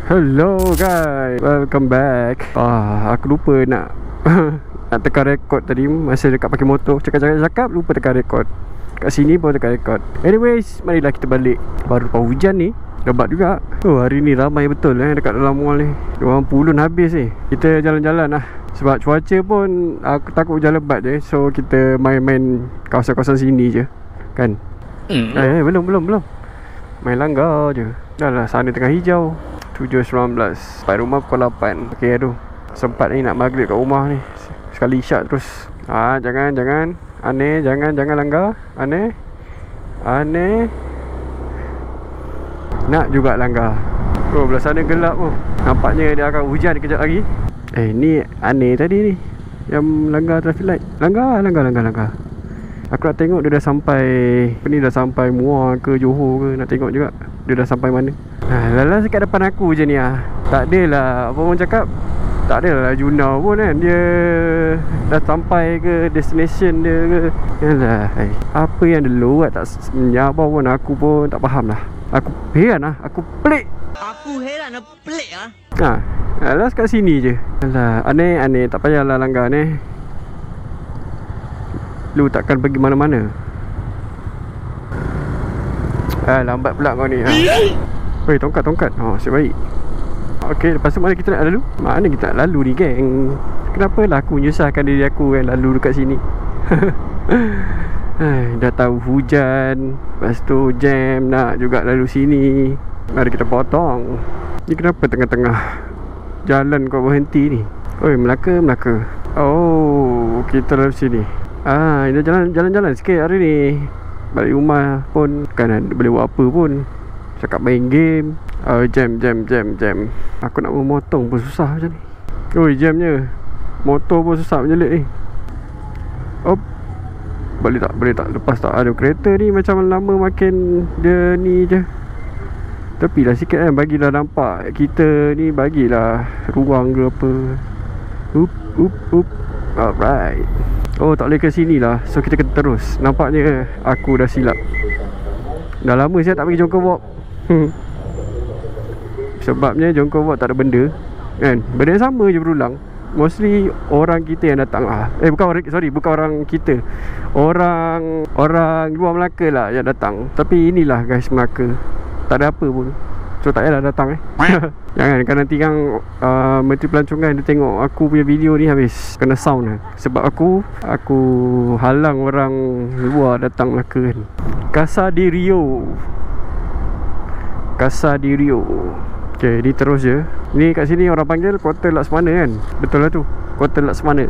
Hello guys, welcome back. Aku lupa nak nak tekan rekod tadi masa dekat pakai motor. Cakap lupa tekan rekod. Kat sini pun tekan rekod. Anyways, marilah kita balik. Baru lepas hujan ni, lebat juga. Hari ni ramai betul dekat dalam mall ni. Orang pulun habis ni. Kita jalan-jalan lah. Sebab cuaca pun aku takut hujan lebat je. So kita main-main kawasan-kawasan sini je. Kan? Belum. Main langgar je. Dah lah, sana tengah hijau. 7.19. Sampai rumah pukul 8. Okay tu, sempat ni nak maghrib kat rumah ni. Sekali isyak terus. Jangan aneh, jangan langgar. Aneh nak juga langgar. Belah sana gelap tu. Nampaknya dia akan hujan kejap lagi. Ni aneh tadi ni, yang langgar traffic light. Langgar. Aku nak tengok dia dah sampai ni, dah sampai Muar ke Johor ke. Nak tengok juga dia dah sampai mana. Lala dekat depan aku je ni tak adalah, apa orang cakap, tak adalah Junau pun kan. Dia dah sampai ke destination dia ke. Yalah, apa yang dia lewat tak menyabar pun. Aku pun tak faham lah. Aku heran lah. Aku pelik lah. Alah kat sini je. Alah, aneh. Tak payahlah langgar ni. Lu takkan pergi mana-mana. Lambat pula kau ni. Weh, tongkat. Asyik baik. Okey, lepas tu mana kita nak lalu? Mana kita nak lalu ni, geng? Kenapa lah aku menyusahkan diri aku kan lalu dekat sini? Dah tahu hujan, lepas tu jam nak juga lalu sini. Mari kita potong. Ni kenapa tengah-tengah jalan kau berhenti ni? Oi, Melaka. Oh, kita lalu sini. Dah jalan-jalan sikit hari ni. Balik rumah pun kan boleh buat apa pun. Cakap main game. Jam. Aku nak memotong pun susah macam ni. Oi, jamnya. Motor pun susah menjelit ni. Boleh tak? Lepas tak ada kereta ni, macam lama makin dia ni je. Tepilah sikit kan, bagilah nampak kita ni, bagilah ruang ke apa. Alright. Tak boleh ke sini lah. So kita kena terus. Nampaknya aku dah silap. Dah lama saya tak pergi Jongkong Walk. Sebabnya Jongkong Walk tak ada benda kan. Benda yang sama je berulang. Mostly orang kita yang datang lah. Bukan orang kita. Orang luar Melaka lah yang datang. Tapi inilah guys, Melaka tak ada apa pun. So tak payahlah datang Jangan kan nanti kan Menteri Pelancongan dia tengok aku punya video ni habis kena sound lah. Sebab aku halang orang luar datang Melaka kan. Casa di Rio. Okay, ni terus je. Ni kat sini orang panggil Kota Laksmana kan. Betul lah tu, Kota Laksmana.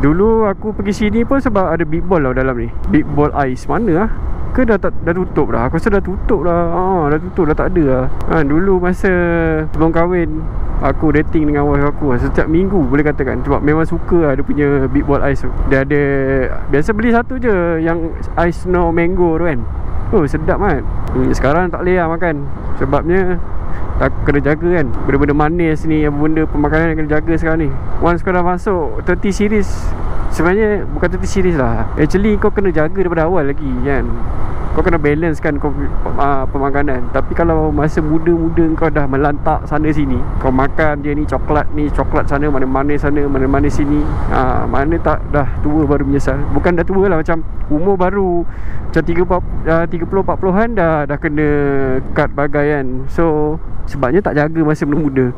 Dulu aku pergi sini pun sebab ada Big Ball lah dalam ni. Big Ball Ice mana lah. Ke dah tutup dah? Aku rasa dah tutup dah. Dah tutup, dah tak ada lah. Dulu masa sebelum kahwin, aku dating dengan wife aku setiap minggu boleh katakan. Sebab memang suka lah dia punya Big Ball Ice tu. Dia ada, biasa beli satu je yang ice no mango tu kan. Sedap kan. Sekarang tak boleh lah makan. Sebabnya tak kena jaga kan. Benda-benda manis ni, benda pemakanan yang kena jaga sekarang ni. Once kau dah masuk 30 series, sebenarnya bukan 30 series lah. Actually kau kena jaga daripada awal lagi kan. Kau kena balance kan kau pemakanan. Tapi kalau masa muda-muda kau dah melantak sana sini, kau makan je ni coklat sana, mana manis sana, mana manis sini. Mana tak dah tua baru menyesal. Bukan dah tua lah, macam umur baru macam 30-40an dah kena cut bagai kan. So sebabnya tak jaga masa muda.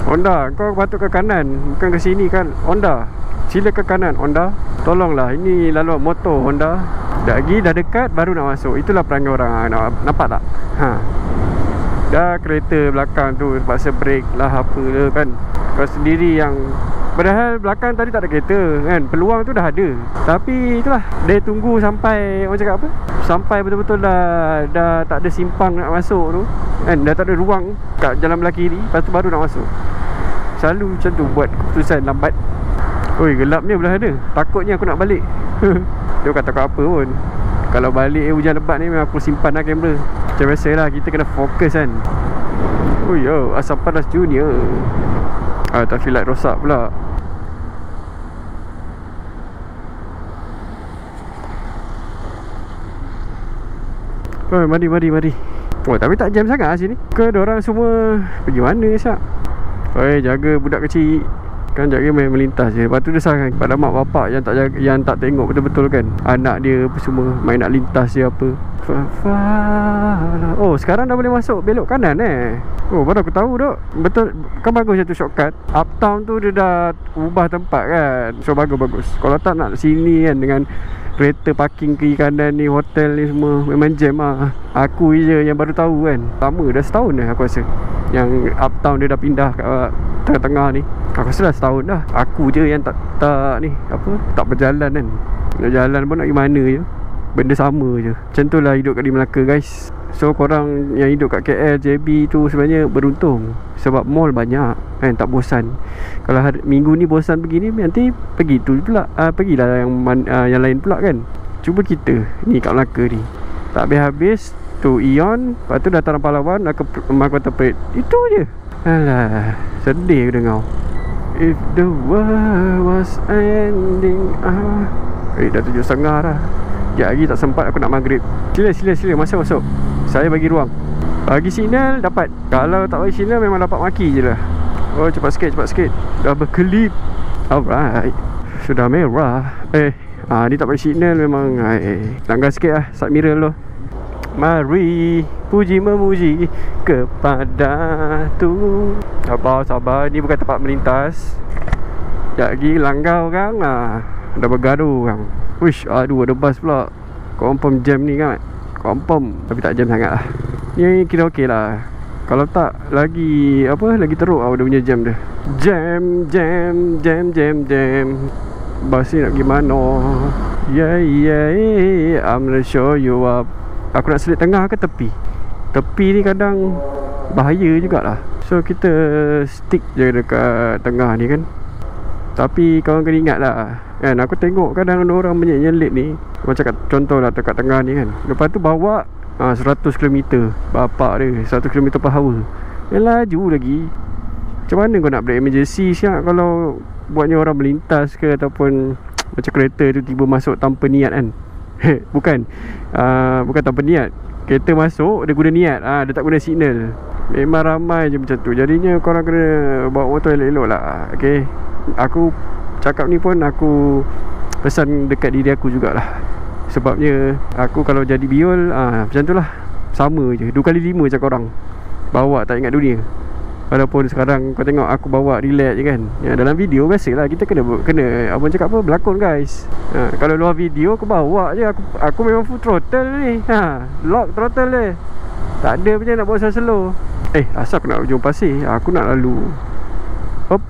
Honda, kau patut ke kanan, bukan ke sini kan. Honda, sila ke kanan. Honda, tolonglah, ini laluan motor Honda. Dah dekat baru nak masuk. Itulah perangai orang. Nampak tak? Dah kereta belakang tu terpaksa break lah apa ke kan. Kau sendiri yang, padahal belakang tadi tak ada kereta kan. Peluang tu dah ada. Tapi itulah, dia tunggu sampai, orang cakap apa, sampai betul-betul dah tak ada simpang nak masuk tu kan. Dah tak ada ruang kat jalan belah kiri, lepas tu baru nak masuk. Selalu macam tu buat keputusan lambat. Oi, gelapnya belah ada. Takutnya aku nak balik. Dia bukan takut apa pun. Kalau balik hujan lebat ni, memang aku simpan lah kamera. Macam biasalah, kita kena fokus kan. Asam Panas Junior. Traffic light rosak pula. Mari. Oh tapi tak jam sangat lah sini. Ke diorang semua pergi mana Syak? Oi, jaga budak kecil. Kan jaga main melintas je. Lepas tu dia salahkan pada mak bapak yang tak jaga, yang tak tengok betul-betul kan. Anak dia apa semua main nak lintas je apa. Oh sekarang dah boleh masuk belok kanan Oh baru aku tahu dok. Betul. Kan bagus satu shortcut. Uptown tu dia dah ubah tempat kan. So bagus-bagus. Kalau tak nak sini kan dengan kereta parking kiri kanan ni, hotel ni semua memang jam lah. Aku je yang baru tahu kan. Lama dah setahun dah aku rasa yang Uptown dia dah pindah kat tengah-tengah ni. Aku rasa dah setahun dah. Aku je yang tak ni apa, tak berjalan kan. Nak jalan pun nak pergi mana je, benda sama je. Macam tu lah hidup kat di Melaka guys. So korang yang hidup kat KL, JB tu sebenarnya beruntung. Sebab mall banyak kan, tak bosan. Kalau hari, minggu ni bosan pergi ni, nanti pergi tu pula, pergilah yang lain pula kan. Cuba kita ni kat Melaka ni tak habis-habis tu Ion, lepas tu Dataran Pahlawan, Mahkota Parade. Itu je. Alah, sedih aku dengar. If the world was ending. Dah 7.30 dah. Sekejap lagi tak sempat aku nak maghrib. Sila masuk. Saya bagi ruang. Bagi signal dapat. Kalau tak bagi signal memang dapat maki je lah. Oh cepat sikit. Dah berkelip. Alright. Sudah merah. Ni tak bagi signal memang. Langgar sikit lah side mirror tu. Mari puji memuji kepada tu. Sabar. Ni bukan tempat melintas. Sekejap lagi langgar orang lah. Dah bergaduh orang. Wish, aduh ada bas pula. Confirm jam ni kan. Confirm. Tapi tak jam sangat lah. Ni kira okey lah. Kalau tak lagi lagi teruk lah dia punya jam dia. Jam. Bas ni nak pergi mana? Yeah, I'm gonna show you up. Aku nak selit tengah ke tepi? Tepi ni kadang bahaya jugalah. So kita stick je dekat tengah ni kan. Tapi korang kena ingat lah kan, aku tengok kadang ada orang menyelit ni. Macam contoh lah dekat tengah ni kan. Lepas tu bawa 100 km. Bapak dia 100 km per hour. Laju lagi. Macam mana kau nak break emergency siap kalau buatnya orang melintas ke, ataupun macam kereta tu tiba masuk tanpa niat kan. Bukan tanpa niat. Kereta masuk dia guna niat. Dia tak guna signal. Memang ramai je macam tu. Jadinya korang kena bawa motor elok-elok lah. Okay. Aku cakap ni pun aku pesan dekat diri aku jugalah. Sebabnya aku kalau jadi biol macam tu lah. Sama je 2 kali 5 cakap orang. Bawa tak ingat dunia. Walaupun sekarang kau tengok aku bawa relax je kan. Dalam video biasalah kita kena abang cakap apa, berlakon guys. Kalau luar video aku bawa je. Aku memang full throttle ni. Lock throttle ni. Tak ada punya nak bawa slow. Asal aku nak ujung pasir. Aku nak lalu Hop,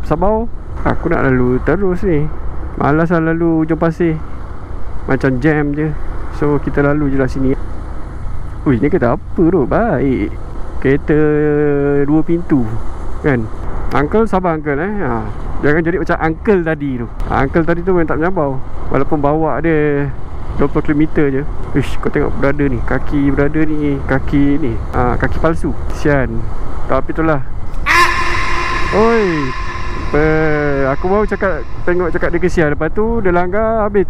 sabar. Aku nak lalu terus ni. Malas lah lalu ujung pasir. Macam jam je. So kita lalu je lah sini. Ui, ni kereta apa tu? Baik. Kereta 2 pintu kan. Uncle sabar uncle Jangan jadi macam uncle tadi tu. Uncle tadi tu memang tak menyabau. Walaupun bawa dia 20 km je. Ish, kau tengok brother ni. Kaki brother ni. Kaki ni kaki palsu. Kesian. Tapi itulah. Oi, aku baru tengok cakap dia kesian. Lepas tu dia langgar habis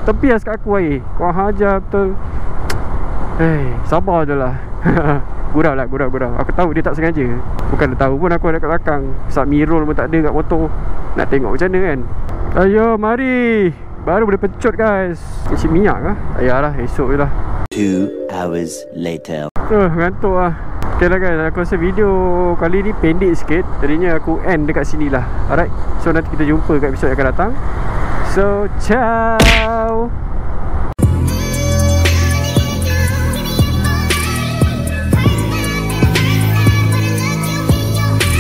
tepias kat aku air. Kau hajar betul. Sabar je lah. Gurau. Aku tahu dia tak sengaja. Bukan dia tahu pun aku ada kat belakang. Sat mirror pun tak ada kat motor. Nak tengok macam mana kan. Ayo mari. Baru boleh pecut guys. Isi minyak kah? Tak payahlah, esok je lah. 2 hours later. Ngantuk lah. Okay lah guys, aku rasa video kali ni pendek sikit. Jadinya aku end dekat sini lah. Alright, so nanti kita jumpa kat episod yang akan datang. So, ciao.